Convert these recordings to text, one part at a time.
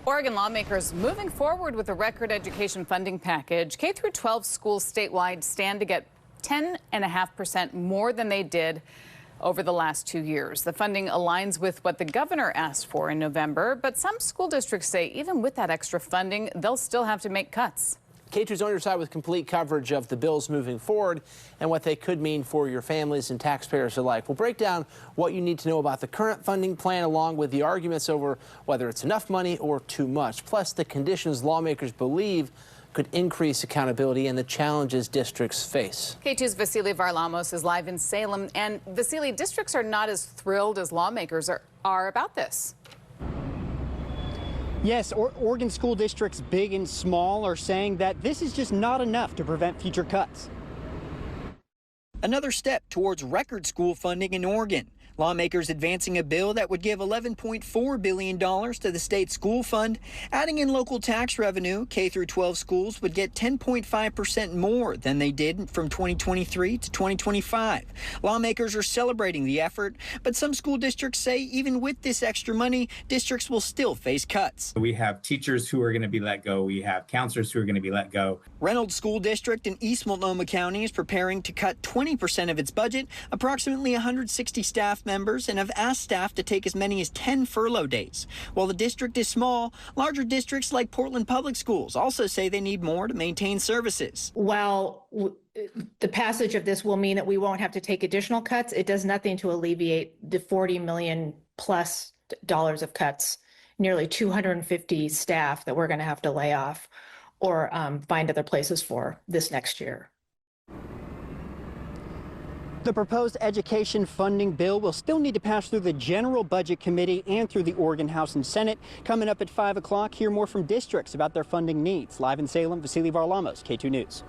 Oregon lawmakers moving forward with a record education funding package. K-12 schools statewide stand to get 10.5% more than they did over the last 2 years. The funding aligns with what the governor asked for in November, but some school districts say even with that extra funding, they'll still have to make cuts. K2's on your side with complete coverage of the bills moving forward and what they could mean for your families and taxpayers alike. We'll break down what you need to know about the current funding plan along with the arguments over whether it's enough money or too much, plus the conditions lawmakers believe could increase accountability and the challenges districts face. K2's Vasily Varlamos is live in Salem, and Vasily, districts are not as thrilled as lawmakers are about this. Yes, Oregon school districts, big and small, are saying that this is just not enough to prevent future cuts. Another step towards record school funding in Oregon. Lawmakers advancing a bill that would give $11.4 billion to the state school fund. Adding in local tax revenue, K-12 schools would get 10.5% more than they did from 2023 to 2025. Lawmakers are celebrating the effort, but some school districts say even with this extra money, districts will still face cuts. We have teachers who are going to be let go. We have counselors who are going to be let go. Reynolds School District in East Multnomah County is preparing to cut 20% of its budget, approximately 160 staff members, and have asked staff to take as many as 10 furlough days. While the district is small, larger districts like Portland Public Schools also say they need more to maintain services. While the passage of this will mean that we won't have to take additional cuts, it does nothing to alleviate the $40 million plus of cuts, nearly 250 staff that we're going to have to lay off or find other places for this next year. The proposed education funding bill will still need to pass through the General Budget Committee and through the Oregon House and Senate. Coming up at 5 o'clock, hear more from districts about their funding needs. Live in Salem, Vasily Varlamos, K2 News.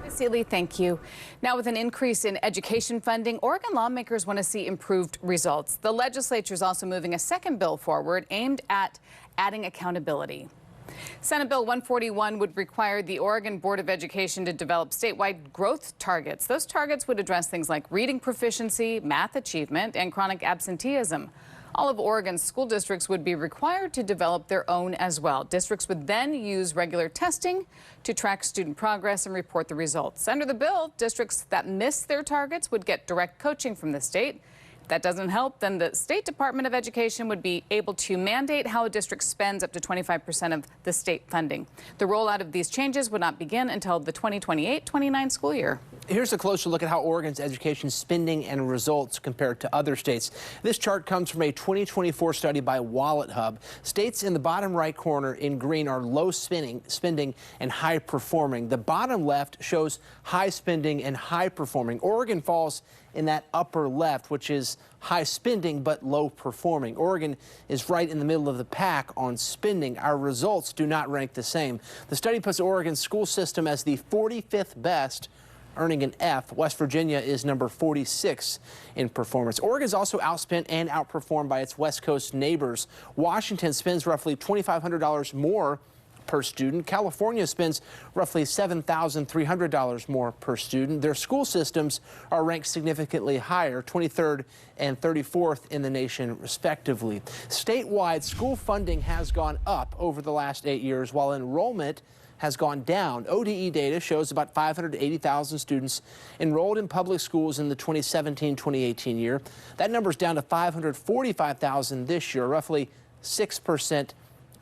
Vasily, thank you. Now, with an increase in education funding, Oregon lawmakers want to see improved results. The legislature is also moving a second bill forward aimed at adding accountability. Senate Bill 141 would require the Oregon Board of Education to develop statewide growth targets. Those targets would address things like reading proficiency, math achievement, and chronic absenteeism. All of Oregon's school districts would be required to develop their own as well. Districts would then use regular testing to track student progress and report the results. Under the bill, districts that miss their targets would get direct coaching from the state. If that doesn't help, then the State Department of Education would be able to mandate how a district spends up to 25% of the state funding. The rollout of these changes would not begin until the 2028-29 school year. Here's a closer look at how Oregon's education spending and results compared to other states. This chart comes from a 2024 study by Wallet Hub. States in the bottom right corner in green are low spending and high performing. The bottom left shows high spending and high performing. Oregon falls in that upper left, which is high spending but low performing. Oregon is right in the middle of the pack on spending. Our results do not rank the same. The study puts Oregon's school system as the 45th best, earning an F. West Virginia is number 46 in performance. Oregon is also outspent and outperformed by its West Coast neighbors. Washington spends roughly $2,500 more per student. California spends roughly $7,300 more per student. Their school systems are ranked significantly higher, 23rd and 34th in the nation, respectively. Statewide, school funding has gone up over the last 8 years, while enrollment has gone down. ODE data shows about 580,000 students enrolled in public schools in the 2017-2018 year. That number is down to 545,000 this year, roughly 6%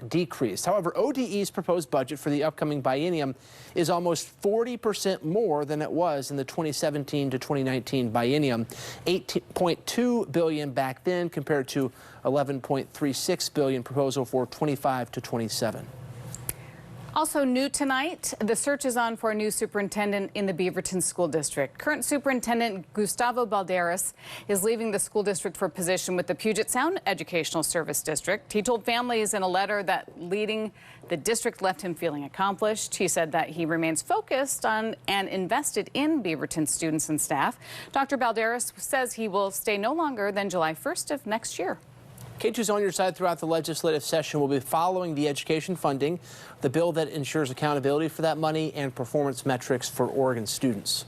decrease. However, ODE's proposed budget for the upcoming biennium is almost 40% more than it was in the 2017 to 2019 biennium. $18.2 billion back then compared to $11.36 billion proposal for 25 to 27. Also new tonight, the search is on for a new superintendent in the Beaverton School District. Current Superintendent Gustavo Balderas is leaving the school district for a position with the Puget Sound Educational Service District. He told families in a letter that leading the district left him feeling accomplished. He said that he remains focused on and invested in Beaverton students and staff. Dr. Balderas says he will stay no longer than July 1st of next year. K2's on your side throughout the legislative session. We'll be following the education funding, the bill that ensures accountability for that money and performance metrics for Oregon students.